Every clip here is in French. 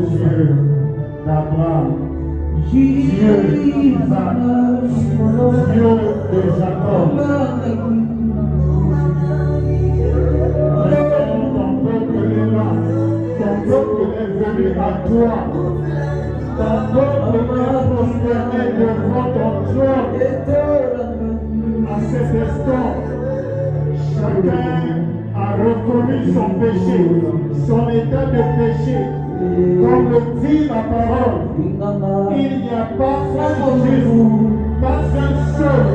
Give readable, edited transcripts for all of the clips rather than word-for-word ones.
Dieu d'Abraham, Dieu d'Isaac, Dieu de Jacob. Ton peuple est là, ton peuple est venu à toi, ton peuple est prosterné devant ton trône. À cet instant, chacun a reconnu son péché, son état de péché. Comme le dit la parole, il n'y a pas un Jésus, pas un seul.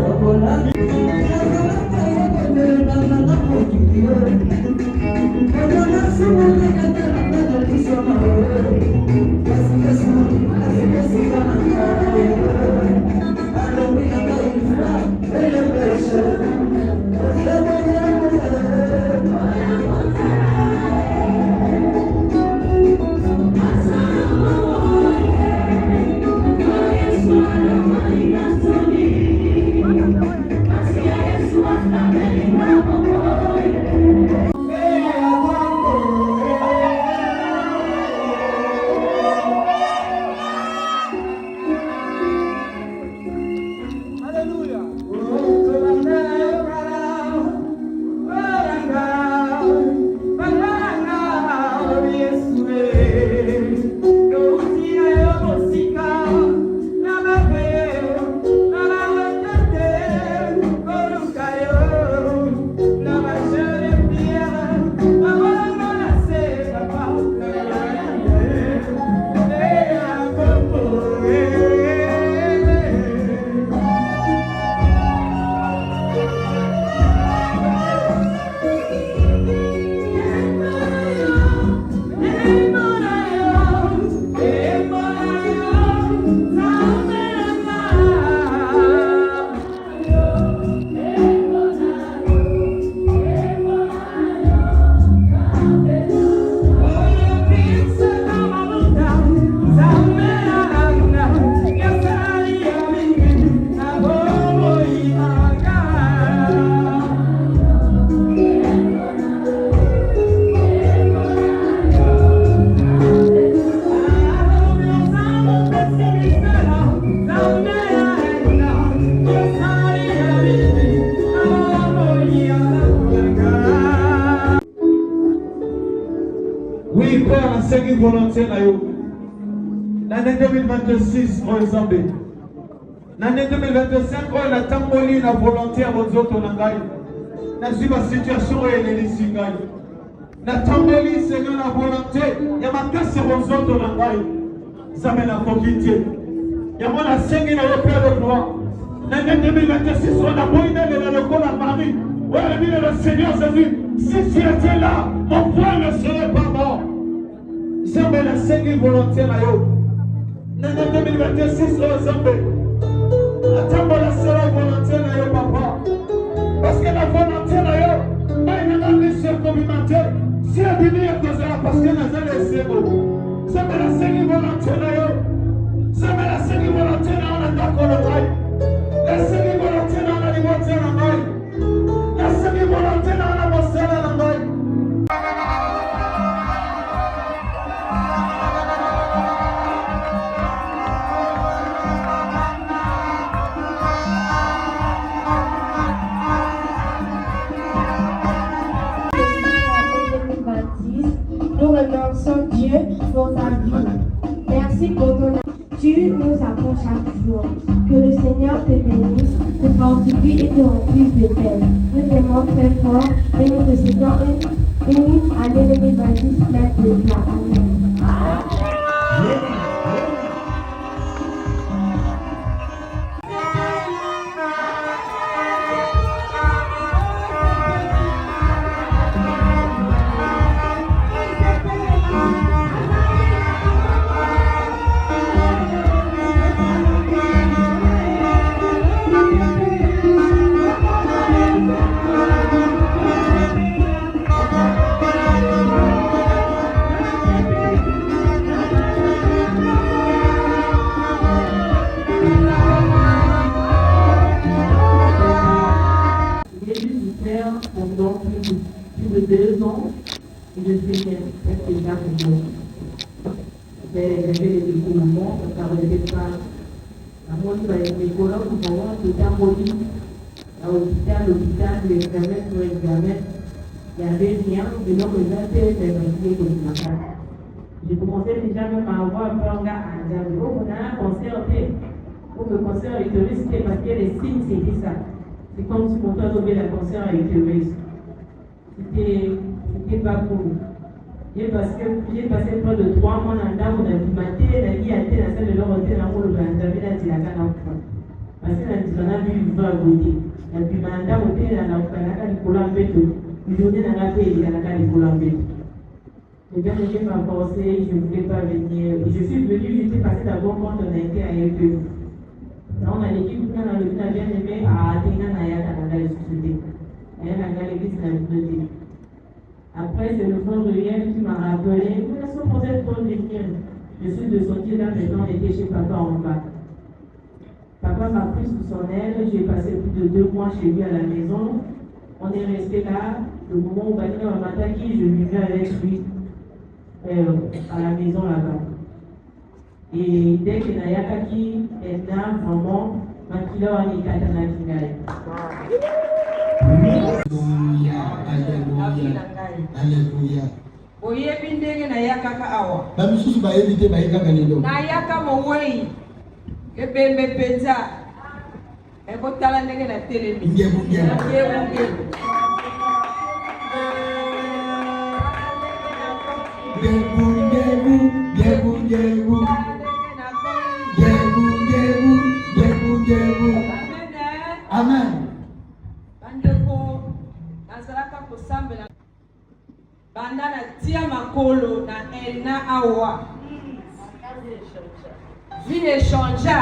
Oui, Père, la seconde volonté, l'année 2026, oh Zambé. L'année 2025, oh la tamboli, la volonté à vos autres langages. La situation est les singaï. La tamboli, c'est la volonté. Il y a ma casse sur vos autres langages. Zambé la conquête. Il y a mon ascengi dans le Père de gloire. L'année 2026, on a moïna le corps à Marie. Ouais, le Seigneur Jésus, si tu étais là, mon point ne serait pas mort. Zambé la seconde volonté là yo. L'année 2026, oh Zambé. La tambola sera volonté là yo papa. Parce que la volonté là yo, il n'y a pas de circonvimentaire. Si elle dit que c'est parce que nous allons essayer. Zambé la seconde volonté là yo. Zambé la seconde volonté là on a d'accord le bail. La seconde volonté là on a divorcé la bail. La seconde volonté là on a bossé la bail. Nous remercions Dieu pour ta vie. Merci pour ton amour. Tu nous apprends chaque jour. Que le Seigneur te bénisse, te fortifie et te remplisse de paix. Nous t'aimons très fort et nous te souhaitons une année 2026 pleine de joie. Amen. Pendant plus de 2 ans, et je sais qu'elle est déjà c'est réservé les découvrements, ça ne relève pas. La monde va être les colons, nous voyons tout un body. À l'hôpital, l'examen sur l'examen. Il y avait rien, de l'homme de 21, c'est vacciné comme ma carte. J'ai commencé déjà même à avoir un peu en gars à dire, oh, on a un concert, pour le concert avec le risque, parce que les signes, c'était ça. C'est comme si mon toit tombait le concert avec le risque. C'était pas cool. J'ai passé près de 3 mois dans le temps, on a dit, ma télé, la vie a été la salle de l'or, on a dit, la parce que on a vu le vent côté. Et puis, madame, on était dans la couleur en fait. Je venais dans la paix, il y a la couleur en fait. Eh bien, je m'a forcé, je ne voulais pas venir. Je suis venue, j'étais passée d'abord quand on a été à FE. Là, on a l'équipe qui a bien aimé à Athéna, Naya, Canada, et société. Et elle a l'église de la bibliothèque. Après, c'est le frère Riel qui m'a rappelé, vous êtes supposé prendre les miens. Je suis de sortir là, maintenant, on était chez papa en bas. Papa m'a pris sous son aile, j'ai passé plus de 2 mois chez lui à la maison. On est resté là, le moment où Bakina m'a attaqué, je vivais avec lui à la maison là-bas. Et dès que Nayakaki est là, vraiment, Makila wa ni katana kingai. Alléluia, alléluia, alléluia. Oye bindenge Nayaka ka awa. Bamisusu ba éviter ba yeka kanelo. Nayaka mo wei. Ebembe peza. Eko tala ndenge na telemi. Ngebu. Amen. Bandeko nazalaka kosambela banda na tia makolo na elna awa. Vie échangea.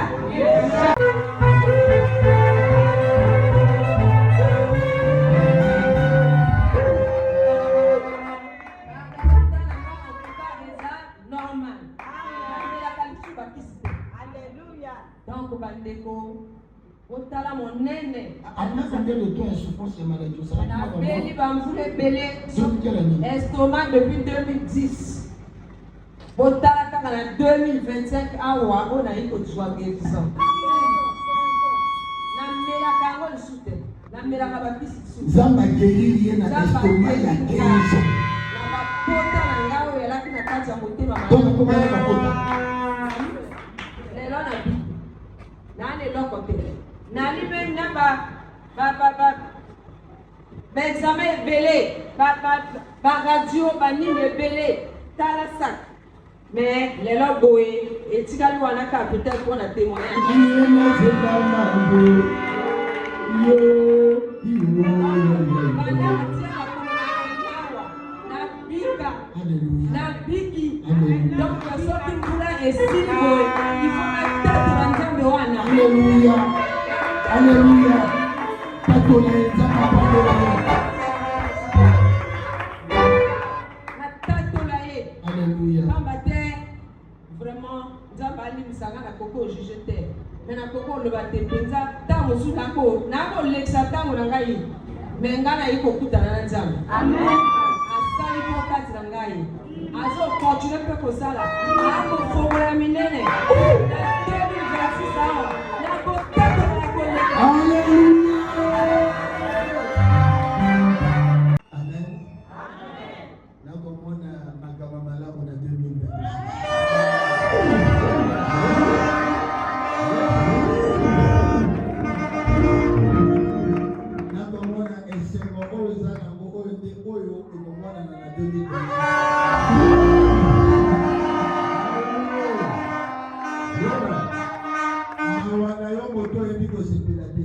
Donc, bandeko, otala monene. Après combien de temps elle souffre cette maladie? Ça va Beli bamvule belé. Estomac depuis 2010. Otala kaka na 2025 awa on a eu ko joie guérison. Na mela kango le soute. Na mela ka bapisi soute. Zamba guérir na estomac ya guérison. Na bapota na ngao ya kina kati ya motema. Donc comment elle va pota? Lelo na bi. Nane lokote. Nali même na ba examen belé, ba radio ba nini belé, tala sac. Mais les loboé et tikali wana ka peut-être pour na témoigner. Na biki. Donc sorti pour la et si il faut mettre Alléluia. Alléluia. Alléluia. Vraiment, Zambali Misanga na koko jujete. Mais na koko le bate penza tango sunako na ko lexa tango ngai. Mais ngana iko kutana na nzambe. Amen. Asali ko kati na ngai. Azo continuer pe ko sala. Ako fogola minene. Amen. Na komona makama malamu na 2026. Na komona esengo oyo zana ngo oyo nde oyo ekomona na 2026. Mawana yo moto ebi ko sepela te.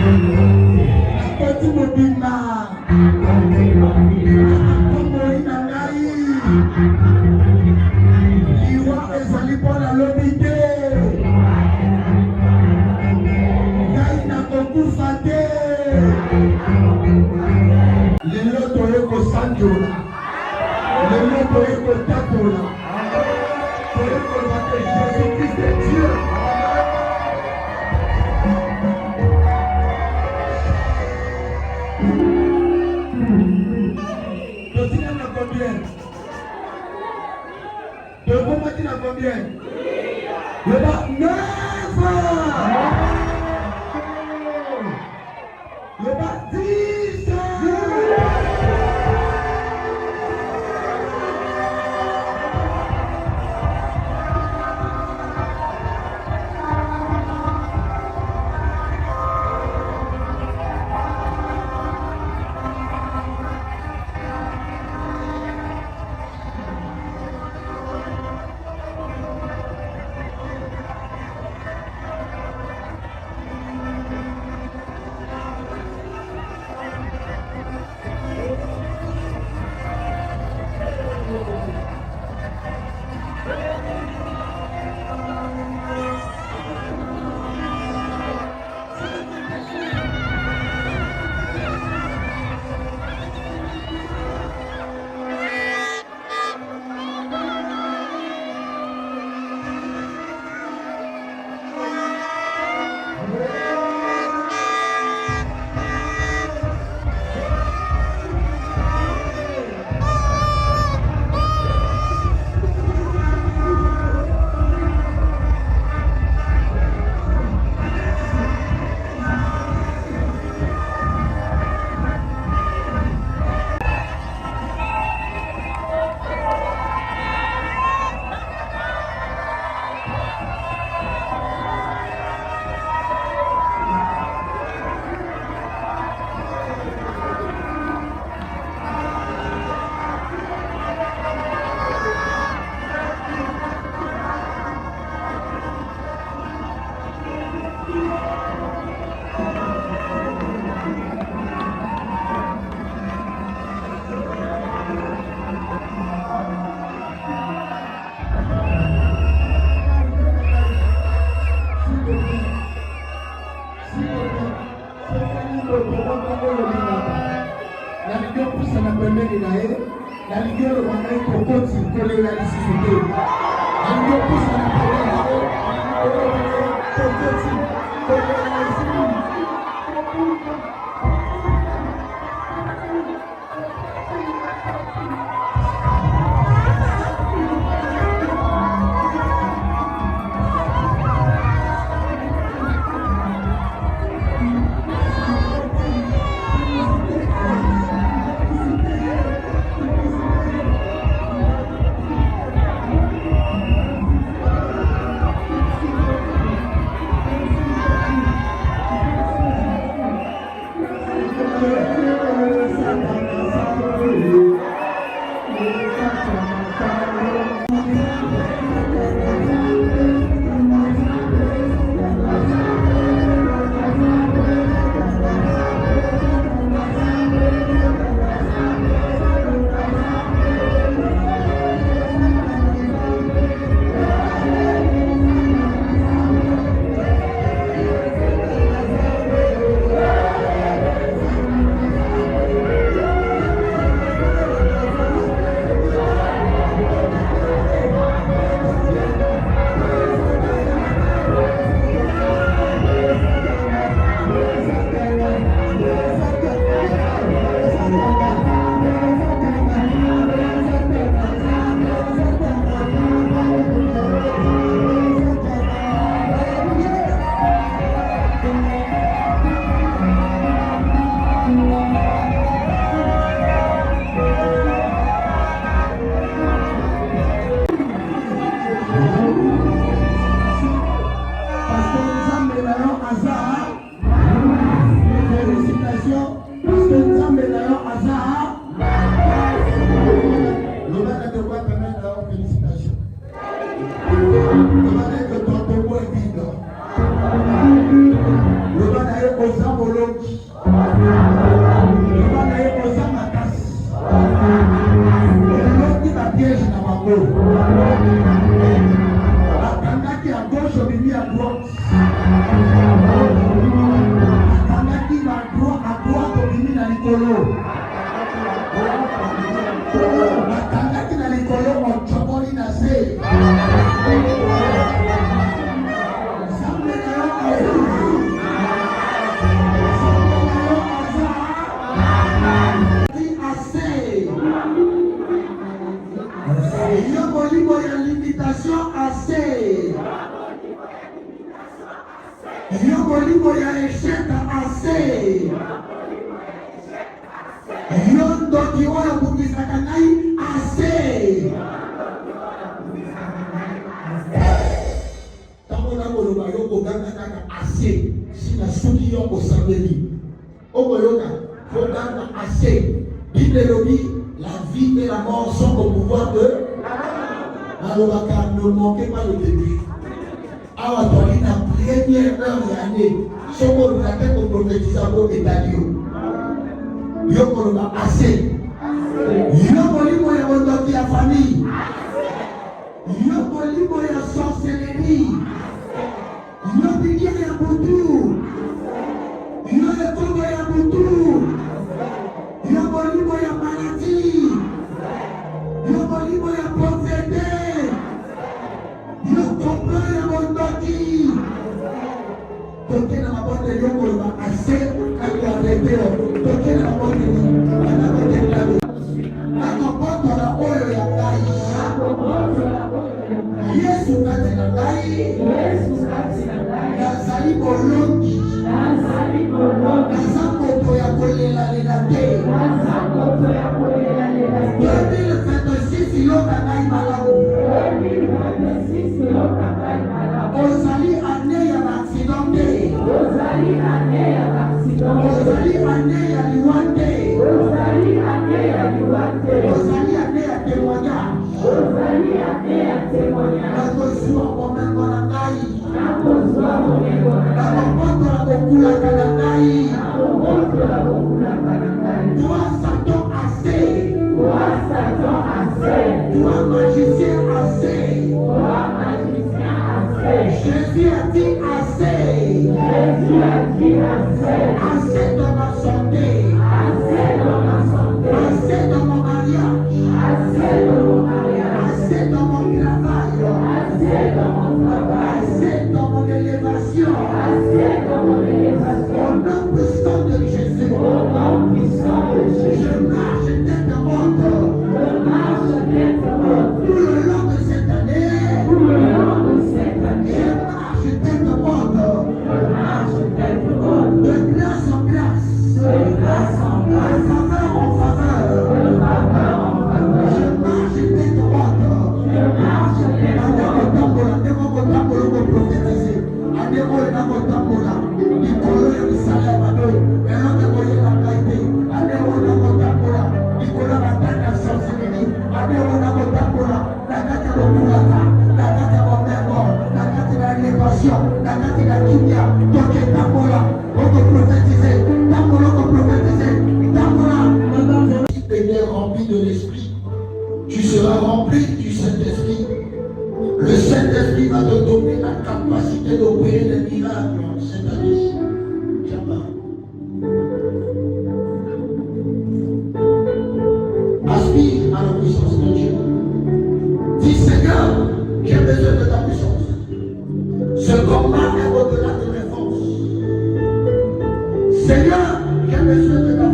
Le Nakoti mobimba. Nakomoi na ngai. Liwa ezali mpona lobi te. Ngai nakokufa te. Lelo toye kosanjola. Lelo toye kotakola. Toye koloba te Jésus-Christ est Dieu. Combien? Le bas 9. Le bas 10. Loki. Loba na ye koza makasi. Loki ba piège na bango. Bakangaki à gauche obimi à droite. Bakangaki à droite obimi na likolo. Bakangaki na likolo ochoboli na se. Il y a limitation assez. Il y a échec assez. Il y a d'autres assez. Assez. Si la souillon au samedi, au Boyoka, faut gagner assez. La vie et la mort sont au pouvoir de. Alors, ne manquez pas le début. Alors, dans la première heure de l'année, ce qu'on nous appelle au prophétisation est d'ailleurs. Yoko n'a assez. Yoko libo ya mondoki ya famille. Yoko libo ya sorcellerie. Yoko libo ya butu. Yoko libo ya butu. Yoko libo ya maladie. Yoko libo ya pauvreté. Yoko libo ya mondoki. Toke na mabonde yoko libo assez. Kaki arrêté. Toke na mabonde Yesu kati na ngai nazali bolongi naza moto ya kolelalela te 2026 yoka ngai malamu ozali ane ya baaccident te ozali ane ya liwa te ozali ane ya témoignage nakozwa bomengo na ngai nakobotola kokulaka na ngai toi Satan assez toi magicien assez Jésus a dit assez assez dans ma santé assez dans mon mariage assez dans mon travail, assez dans mon élévation, au nom puissant de Jésus, je marche tête haute tout le long de cette année, je marche tête haute de glace en glace, de faveur en faveur. Rempli de l'esprit, tu seras rempli du Saint-Esprit. Le Saint-Esprit va te donner la capacité d'opérer des miracles cette année. Aspire à la puissance de Dieu. Dis Seigneur, j'ai besoin de ta puissance. Ce combat est au-delà de mes forces. Seigneur, j'ai besoin de ta force.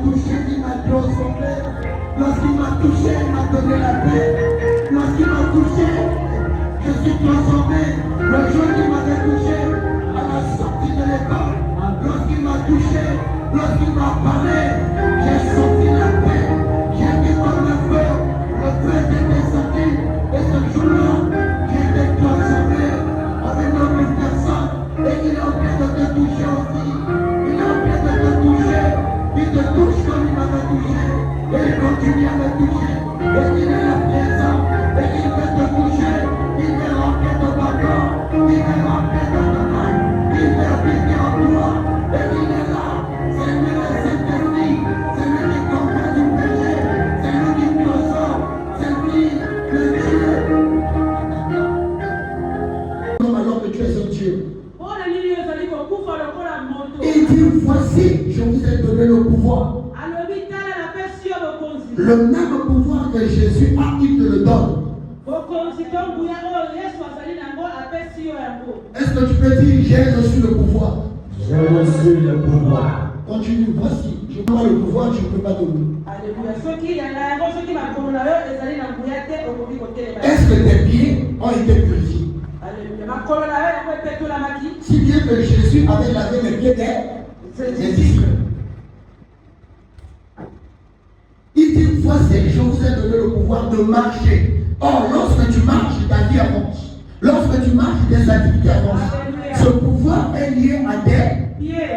touché, il m'a transformé. Lorsqu'il m'a touché, il m'a donné la paix. Lorsqu'il m'a touché, je suis transformé. Le jour qu'il m'avait touché, à la sortie de l'école, lorsqu'il m'a touché, lorsqu'il m'a parlé, j'ai senti la paix. J'ai vu comme le feu était descendu. Et ce jour-là, j'ai été transformé avec une autre personne. Et il est en train de te toucher aussi. Il est en train de te toucher. Il te touche comme il m'avait touché. Et il continue à me toucher. Et il est là présent. Et il veut te toucher. Il veut rentrer dans ton corps. Il veut rentrer dans ton âme. Il veut habiter en toi. Et il est là. C'est lui le Saint-Esprit. C'est lui qui comprend du péché. C'est lui qui transforme. C'est lui le Dieu. Alors que tu es un Dieu. Il dit, voici, je vous ai donné le pouvoir. Le même pouvoir que Jésus a, il te le donne. Est-ce que tu peux dire, j'ai reçu le pouvoir? J'ai reçu le pouvoir. Continue, voici, je prends le pouvoir, je ne peux pas donner. Est-ce que tes pieds ont été purifiés? Si bien que Jésus avait lavé les pieds des disciples. Il dit, voici, je vous ai donné le pouvoir de marcher. Or, lorsque tu marches, ta vie avance. Lorsque tu marches, tes activités avancent. Ce pouvoir est lié à tes pieds.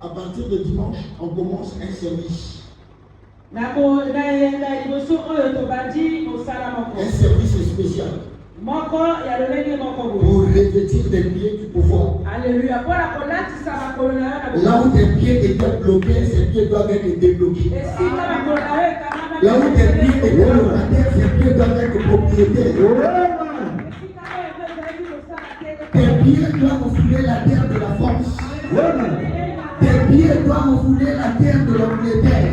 À partir de dimanche, on commence un service. Un service spécial. Pour revêtir tes pieds du pouvoir. Alléluia. Là où tes pieds étaient bloqués, ces pieds doivent être débloqués. Là où tes pieds étaient locataires, ces pieds doivent être propriétaires. Tes pieds doivent fouler la terre de la force. Tes pieds doivent fouler la terre de l'Angleterre.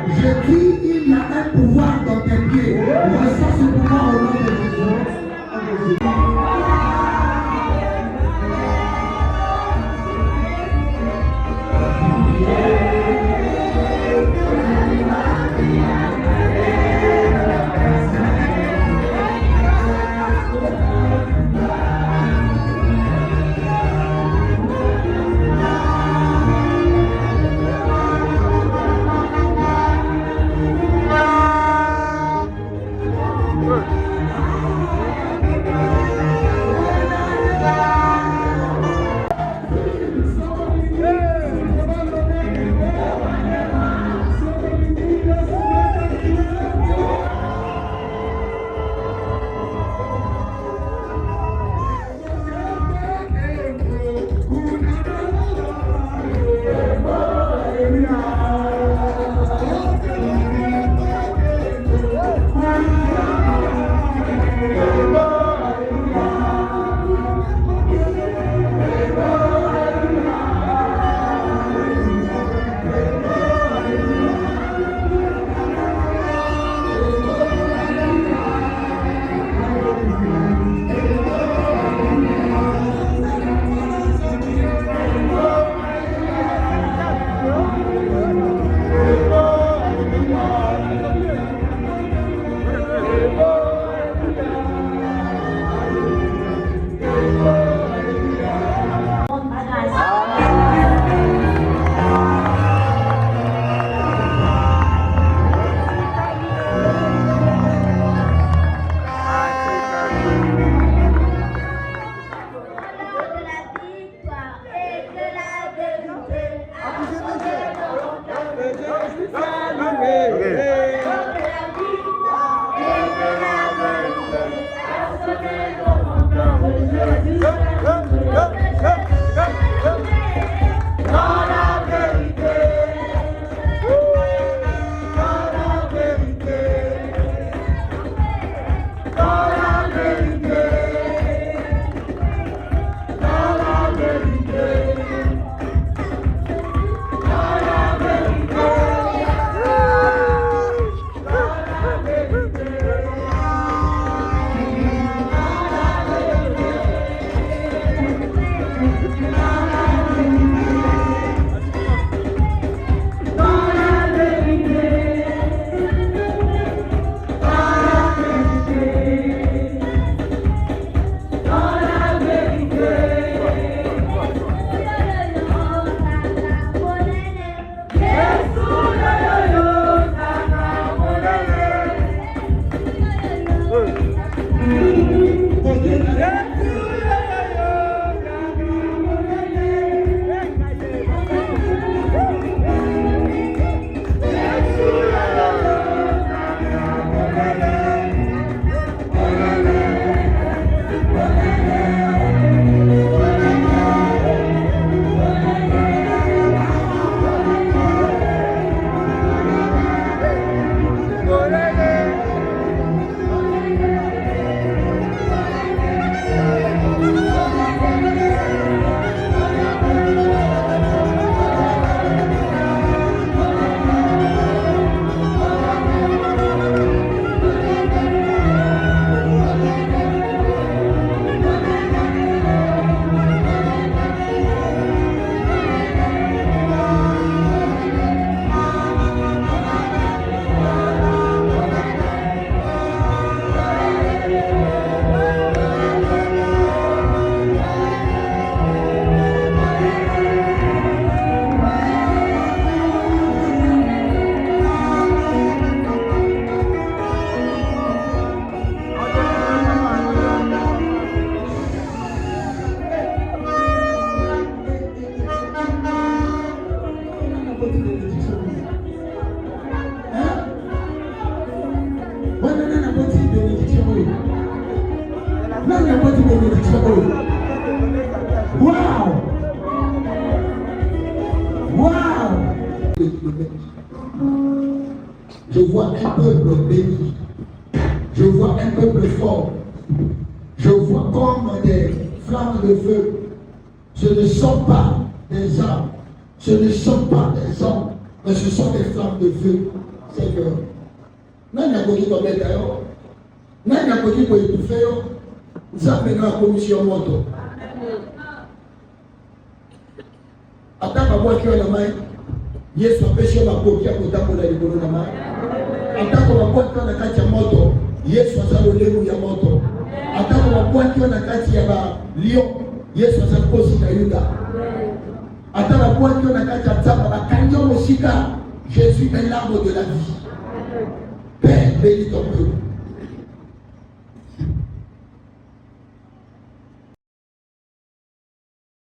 Je dis, il y a un pouvoir dans tes pieds. Voici ce pouvoir au nom de Jésus. petite bénédiction. Hein? Moi, non, la petite bénédiction. Non, la petite bénédiction. Waouh! Waouh! Je vois un peuple béni. Je vois un peuple fort. Je vois comme des flammes de feu. Ce ne sont pas des armes. Ce ne sont pas des hommes. Mais ce sont des flammes de feu. Seigneur. Non, il y a beaucoup de bêtes d'ailleurs. Non, il y a beaucoup de étouffer. Ça maintenant la commission moto. Attends, ma voix qui est la main. Yesu apeshe makoki akotambola likolo na mai. Atako mabwaki wana kati ya moto, Yesu azali olemu ya moto. Atako mabwaki wana kati ya lion, Yesu azali kosi na Yuda. Atako mabwaki wana kati ya tsamba bakangi mosika, Jésus est l'arbre de la vie. Père, bénis ton peuple.